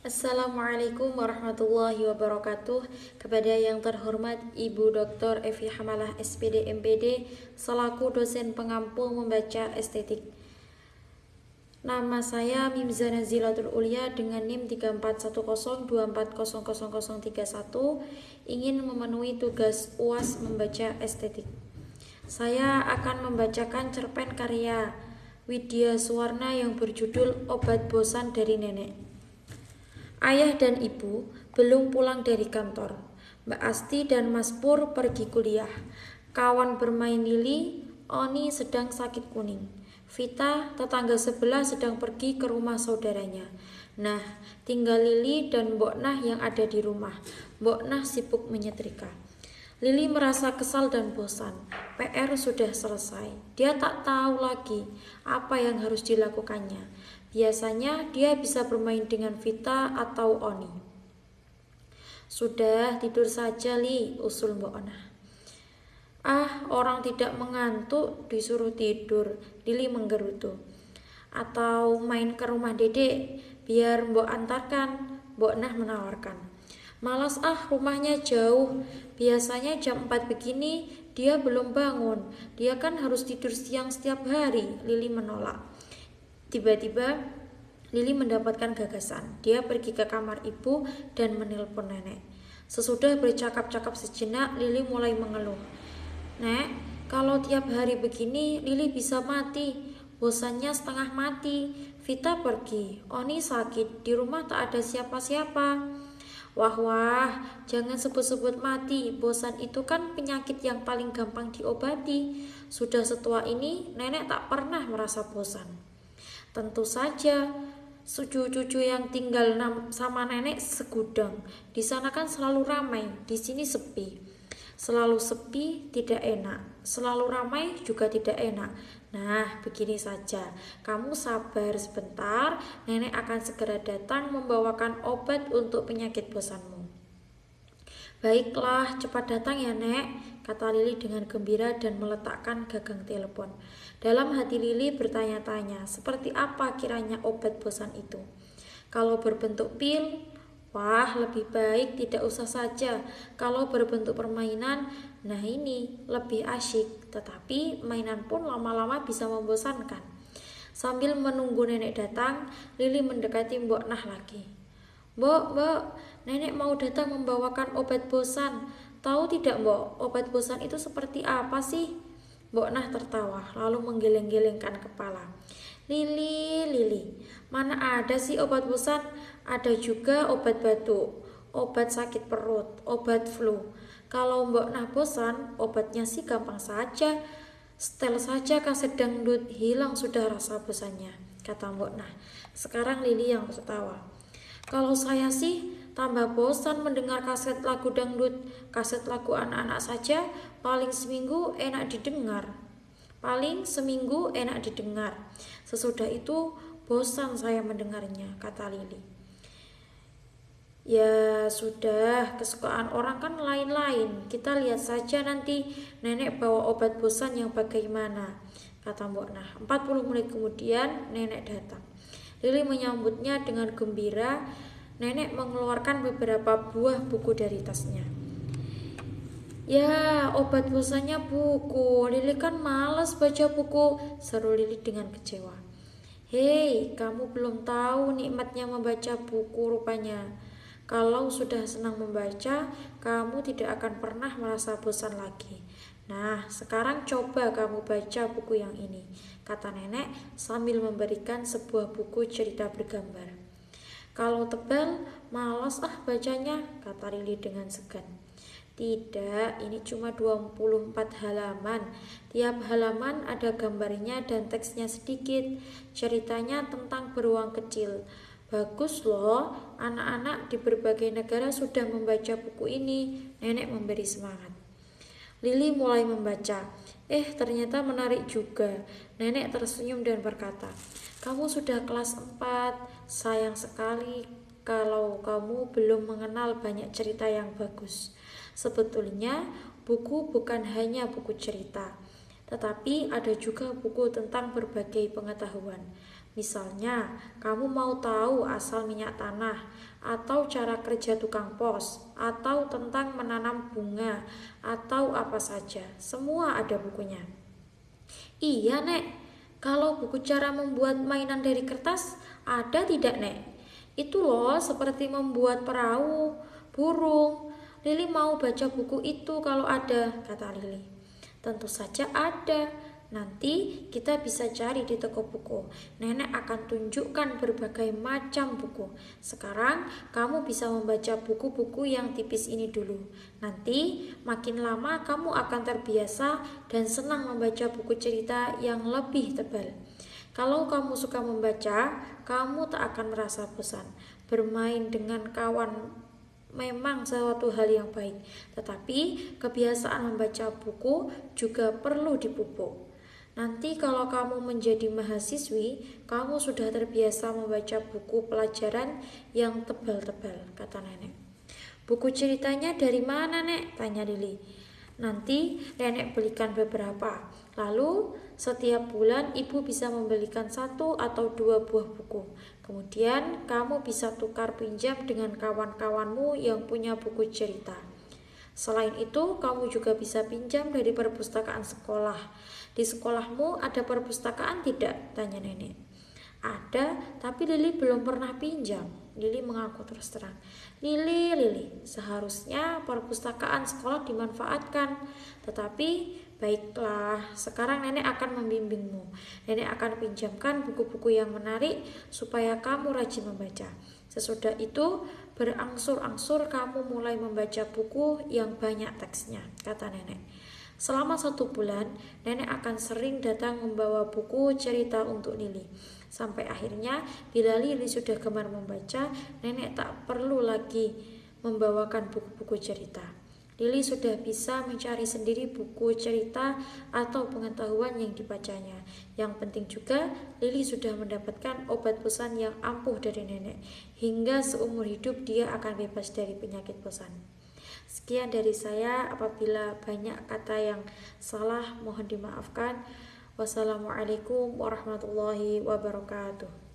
Assalamualaikum warahmatullahi wabarakatuh. Kepada yang terhormat Ibu Dr. Evi Hamalah SPD MPD selaku dosen pengampu membaca estetik. Nama saya Mimzana Zilatul Ulia dengan NIM 341024000031 ingin memenuhi tugas UAS membaca estetik. Saya akan membacakan cerpen karya Widya Suwarna yang berjudul Obat Bosan dari Nenek. Ayah dan ibu belum pulang dari kantor. Mbak Asti dan Mas Pur pergi kuliah. Kawan bermain Lili, Oni sedang sakit kuning. Vita, tetangga sebelah, sedang pergi ke rumah saudaranya. Nah, tinggal Lili dan Mbok Nah yang ada di rumah. Mbok Nah sibuk menyetrika. Lili merasa kesal dan bosan. PR sudah selesai. Dia tak tahu lagi apa yang harus dilakukannya. Biasanya dia bisa bermain dengan Vita atau Oni. Sudah tidur saja Li, usul Mbok Nah. Orang tidak mengantuk disuruh tidur, Lili menggerutu. Atau main ke rumah Dedek, biar Mbok antarkan, Mbok Nah menawarkan. Malas rumahnya jauh. Biasanya jam 4 begini dia belum bangun. Dia kan harus tidur siang setiap hari, Lili menolak. Tiba-tiba Lili mendapatkan gagasan. Dia pergi ke kamar ibu dan menelpon nenek. Sesudah bercakap-cakap sejenak, Lili mulai mengeluh. Nek, kalau tiap hari begini Lili bisa mati. Bosannya setengah mati. Vita pergi, Oni sakit, di rumah tak ada siapa-siapa. Wah, jangan sebut-sebut mati. Bosan itu kan penyakit yang paling gampang diobati. Sudah setua ini, nenek tak pernah merasa bosan. Tentu saja, cucu-cucu yang tinggal sama nenek segudang. Di sana kan selalu ramai, di sini sepi. Selalu sepi tidak enak, selalu ramai juga tidak enak. Nah, begini saja, kamu sabar sebentar, nenek akan segera datang membawakan obat untuk penyakit bosanmu. Baiklah, cepat datang ya Nek, kata Lili dengan gembira dan meletakkan gagang telepon. Dalam hati Lili bertanya-tanya, seperti apa kiranya obat bosan itu? Kalau berbentuk pil, wah lebih baik tidak usah saja. Kalau berbentuk permainan, nah ini lebih asyik. Tetapi mainan pun lama-lama bisa membosankan. Sambil menunggu nenek datang, Lili mendekati Mbok Nah lagi. Mbok, nenek mau datang membawakan obat bosan. Tahu tidak Mbok, obat bosan itu seperti apa sih? Mbok Nah tertawa, lalu menggeleng-gelengkan kepala. Lili, mana ada sih obat bosan? Ada juga obat batuk, obat sakit perut, obat flu. Kalau Mbok Nah bosan, obatnya sih gampang saja. Setel saja kaset dangdut, hilang sudah rasa bosannya, kata Mbok Nah. Sekarang Lili yang tertawa. Kalau saya sih tambah bosan mendengar kaset lagu dangdut, kaset lagu anak-anak saja paling seminggu enak didengar. Sesudah itu bosan saya mendengarnya, kata Lili. Ya sudah, kesukaan orang kan lain-lain. Kita lihat saja nanti nenek bawa obat bosan yang bagaimana, kata Mbok Nah. 40 menit kemudian nenek datang. Lili menyambutnya dengan gembira. Nenek mengeluarkan beberapa buah buku dari tasnya. Ya, obat bosannya buku. Lili kan malas baca buku, seru Lili dengan kecewa. Hei, kamu belum tahu nikmatnya membaca buku rupanya. Kalau sudah senang membaca, kamu tidak akan pernah merasa bosan lagi. Nah, sekarang coba kamu baca buku yang ini, kata nenek sambil memberikan sebuah buku cerita bergambar. Kalau tebal, malas bacanya, kata Lili dengan segan. Tidak, ini cuma 24 halaman. Tiap halaman ada gambarnya dan teksnya sedikit. Ceritanya tentang beruang kecil. Bagus loh, anak-anak di berbagai negara sudah membaca buku ini. Nenek memberi semangat. Lili mulai membaca. Ternyata menarik juga. Nenek tersenyum dan berkata, kamu sudah kelas 4. Sayang sekali kalau kamu belum mengenal banyak cerita yang bagus. Sebetulnya buku bukan hanya buku cerita, tetapi ada juga buku tentang berbagai pengetahuan. Misalnya, kamu mau tahu asal minyak tanah, atau cara kerja tukang pos, atau tentang menanam bunga, atau apa saja. Semua ada bukunya. Iya, Nek. Kalau buku cara membuat mainan dari kertas, ada tidak, Nek? Itu loh, seperti membuat perahu, burung. Lili mau baca buku itu kalau ada, kata Lili. Tentu saja ada. Nanti kita bisa cari di toko buku. Nenek akan tunjukkan berbagai macam buku. Sekarang kamu bisa membaca buku-buku yang tipis ini dulu. Nanti makin lama kamu akan terbiasa dan senang membaca buku cerita yang lebih tebal. Kalau kamu suka membaca, kamu tak akan merasa bosan. Bermain dengan kawan memang suatu hal yang baik, tetapi kebiasaan membaca buku juga perlu dipupuk. Nanti kalau kamu menjadi mahasiswi, kamu sudah terbiasa membaca buku pelajaran yang tebal-tebal, kata nenek. Buku ceritanya dari mana, Nek? Tanya Lili. Nanti nenek belikan beberapa. Lalu setiap bulan ibu bisa membelikan 1 atau 2 buah buku. Kemudian kamu bisa tukar pinjam dengan kawan-kawanmu yang punya buku cerita. Selain itu, kamu juga bisa pinjam dari perpustakaan sekolah. Di sekolahmu ada perpustakaan tidak? Tanya nenek. Ada, tapi Lili belum pernah pinjam. Lili mengaku terus terang. Lili, seharusnya perpustakaan sekolah dimanfaatkan. Tetapi, baiklah, sekarang nenek akan membimbingmu. Nenek akan pinjamkan buku-buku yang menarik supaya kamu rajin membaca. Sesudah itu, berangsur-angsur kamu mulai membaca buku yang banyak teksnya, kata nenek. Selama 1 bulan, nenek akan sering datang membawa buku cerita untuk Lili. Sampai akhirnya, bila Lili sudah gemar membaca, nenek tak perlu lagi membawakan buku-buku cerita. Lili sudah bisa mencari sendiri buku cerita atau pengetahuan yang dibacanya. Yang penting juga, Lili sudah mendapatkan obat bosan yang ampuh dari nenek. Hingga seumur hidup dia akan bebas dari penyakit bosan. Sekian dari saya, apabila banyak kata yang salah mohon dimaafkan. Wassalamualaikum warahmatullahi wabarakatuh.